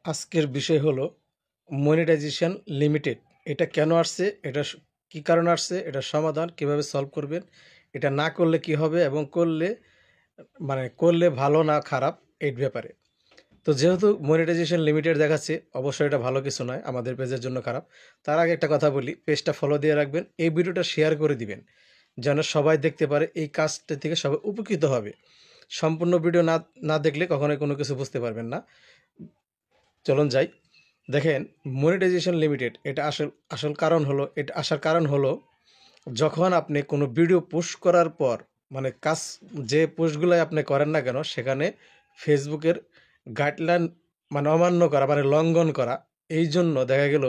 আজকের বিষয় হলো মনিটাইজেশন লিমিটেড। এটা কেন আসছে, কি কারণে আসছে, এটার সমাধান কিভাবে সলভ করবেন, এটা না করলে কি হবে এবং করলে ভালো না খারাপ এই ব্যাপারে। তো যেহেতু মনিটাইজেশন লিমিটেড দেখাচ্ছে, অবশ্যই এটা ভালো কিছু নয়, আমাদের পেজের জন্য খারাপ। তার আগে একটা কথা বলি, পেজটা ফলো দিয়ে রাখবেন, এই ভিডিওটা শেয়ার করে দিবেন যেন সবাই দেখতে পারে, এই কাজটা থেকে সবাই উপকৃত হবে। সম্পূর্ণ ভিডিও না না দেখলে কখনোই কোনো কিছু বুঝতে পারবেন না। চলুন যাই। দেখেন, মনিটাইজেশন লিমিটেড এটা আসল কারণ হলো, এটা আসার কারণ হলো যখন আপনি কোনো ভিডিও পোস্ট করার পর, কাজ যে পোস্টগুলাই আপনি করেন না কেন, সেখানে ফেসবুকের গাইডলাইন অমান্য করা, লঙ্ঘন করা, এই জন্য দেখা গেল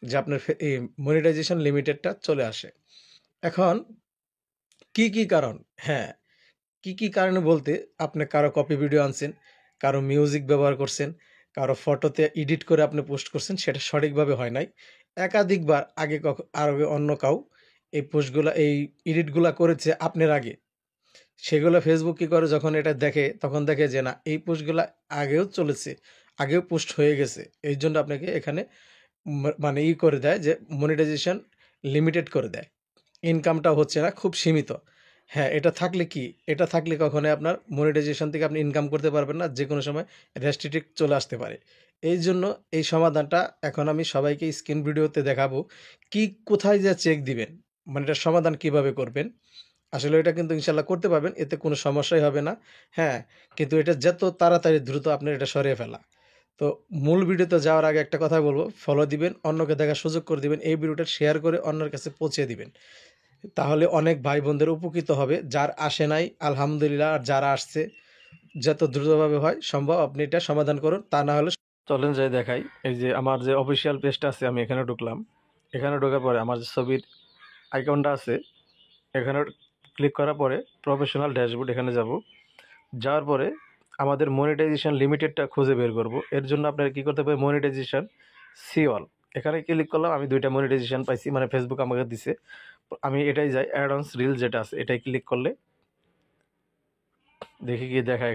যে আপনার এই মনিটাইজেশন লিমিটেডটা চলে আসে। এখন কি কারণ? হ্যাঁ, কি কারণে বলতে, আপনি কারো কপি ভিডিও আনছেন, কারো মিউজিক ব্যবহার করছেন, কারো ফটোতে এডিট করে আপনি পোস্ট করছেন, সেটা সঠিকভাবে হয় নাই। একাধিকবার আগে অন্য এই পোস্টগুলা, এই এডিটগুলা করেছে আপনার আগে। সেগুলো ফেসবুক কী করে, যখন এটা দেখে তখন দেখে যে না, এই পোস্টগুলা আগেও চলেছে, আগেও পোস্ট হয়ে গেছে। এই জন্য আপনাকে এখানে করে দেয় যে মনিটাইজেশন লিমিটেড করে দেয়। ইনকামটা হচ্ছে না, খুব সীমিত। হ্যাঁ, এটা থাকলে কখনোই আপনার মনিটাইজেশন থেকে আপনি ইনকাম করতে পারবেন না, যে কোনো সময় রেস্ট্রিক্ট চলে আসতে পারে। এই জন্য এই সমাধানটা এখন আমি সবাইকে স্ক্রিন ভিডিওতে দেখাবো, কোথায় যে চেক দিবেন, এটার সমাধান কিভাবে করবেন। আসলে এটা কিন্তু ইনশাল্লাহ করতে পারবেন, এতে কোনো সমস্যাই হবে না। হ্যাঁ, কিন্তু এটা যত তাড়াতাড়ি দ্রুত আপনার এটা সরিয়ে ফেলা। তো মূল ভিডিওতে যাওয়ার আগে একটা কথা বলবো, ফলো দিবেন, অন্যকে দেখার সুযোগ করে দিবেন, এই ভিডিওটা শেয়ার করে অন্যের কাছে পৌঁছে দিবেন। তাহলে অনেক ভাই বোনদের উপকৃত হবে। যার আসে নাই আলহামদুলিল্লাহ, আর যারা আসছে, যত দ্রুতভাবে হয় সম্ভব আপনি এটা সমাধান করুন, তা না হলে চলেন যাই দেখাই। এই যে আমার যে অফিসিয়াল পেজটা আছে, আমি এখানে ঢুকলাম। এখানে ঢোকার পরে আমার যে ছবির আইকনটা আছে, এখানে ক্লিক করার পরে প্রফেশনাল ড্যাশবোর্ড, এখানে যাব। যাওয়ার পরে আমাদের মনিটাইজেশন লিমিটেডটা খুঁজে বের করব। এর জন্য আপনারা কী করতে হবে, মনিটাইজেশন সি অল, এখানে ক্লিক করলাম। আমি 2টা মনিটাইজেশন পাইছি, ফেসবুক আমাকে দিছে। আমি এটাই যাই, অ্যাড অনস রিল যেটা আছে, এটাই ক্লিক করলে দেখি কি দেখা।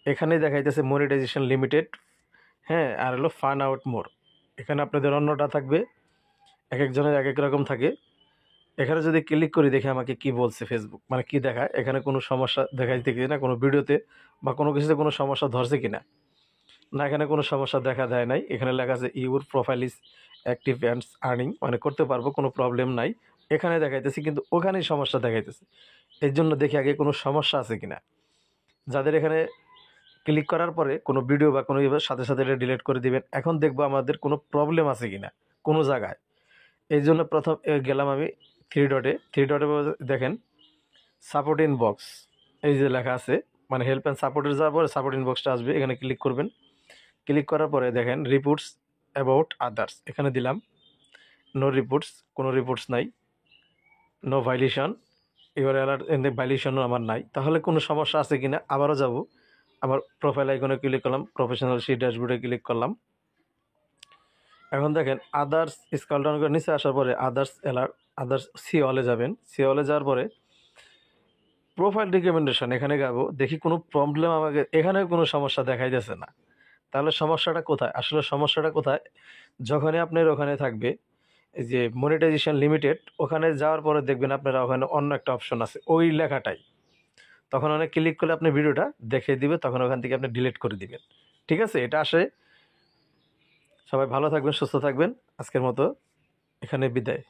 এখানেই দেখাইতেছে মনিটাইজেশন লিমিটেড। হ্যাঁ, আর হলো ফান আউট মোর। এখানে আপনাদের অন্যটা থাকবে, এক একজনের এক এক রকম থাকে। এখানে যদি ক্লিক করি, দেখে আমাকে কি বলছে ফেসবুক, কি দেখায়, এখানে কোনো সমস্যা দেখাইতে কি না, কোনো ভিডিওতে বা কোনো কিছুতে কোনো সমস্যা ধরছে কিনা। না, এখানে কোনো সমস্যা দেখা দেয় নাই। এখানে লেখা আছে your profile is active and earning, করতে পারবো, কোনো প্রবলেম নাই। এখানে দেখাইতেছি, কিন্তু ওখানেই সমস্যা দেখাইতেছে। এর জন্য দেখি আগে কোনো সমস্যা আছে কিনা। যাদের এখানে ক্লিক করার পরে কোনো ভিডিও বা কোনো সাথে সাথে এটা ডিলিট করে দিবেন। এখন দেখবো আমাদের কোনো প্রবলেম আছে কিনা কোনো জায়গায়। এই জন্য প্রথম গেলাম আমি থ্রি ডটে দেখেন সাপোর্ট ইন বক্স, এই যে লেখা আছে, হেল্প অ্যান্ড সাপোর্টের যাওয়ার পরে সাপোর্ট ইন বক্সটা আসবে। এখানে ক্লিক করবেন। ক্লিক করার পরে দেখেন রিপোর্টস অ্যাবাউট আদার্স, এখানে দিলাম নো রিপোর্টস, কোনো রিপোর্টস নাই। নো ভাইলেশন, এবার অ্যালার্ট ভাইলেশনও আমার নাই। তাহলে কোনো সমস্যা আছে কিনা আবারও যাব। আমার প্রোফাইল আইকনে ক্লিক করলাম, প্রফেশনাল সি ড্যাশবোর্ডে ক্লিক করলাম। এখন দেখেন আদার্স, স্ক্রল ডাউন করে নিচে আসার পরে আদার্স সি অলে যাবেন। সি অলে যাওয়ার পরে প্রোফাইল রিকমেন্ডেশন, এখানে যাবো। দেখি কোনো প্রবলেম আমাকে এখানে কোনো সমস্যা দেখাই যাচ্ছে না। তাহলে সমস্যাটা কোথায়? আসলে সমস্যাটা কোথায়, যখনই আপনার ওখানে থাকবে এই যে মনিটাইজেশন লিমিটেড, ওখানে যাওয়ার পরে দেখবেন আপনারা ওখানে অন্য একটা অপশন আছে, ওই লেখাটাই। তখন অনেক ক্লিক করলে আপনি ভিডিওটা দেখিয়ে দিবে, তখন ওখান থেকে আপনি ডিলিট করে দিবেন। ঠিক আছে, এটা আসে। সবাই ভালো থাকবেন, সুস্থ থাকবেন। আজকের মতো এখানে বিদায়।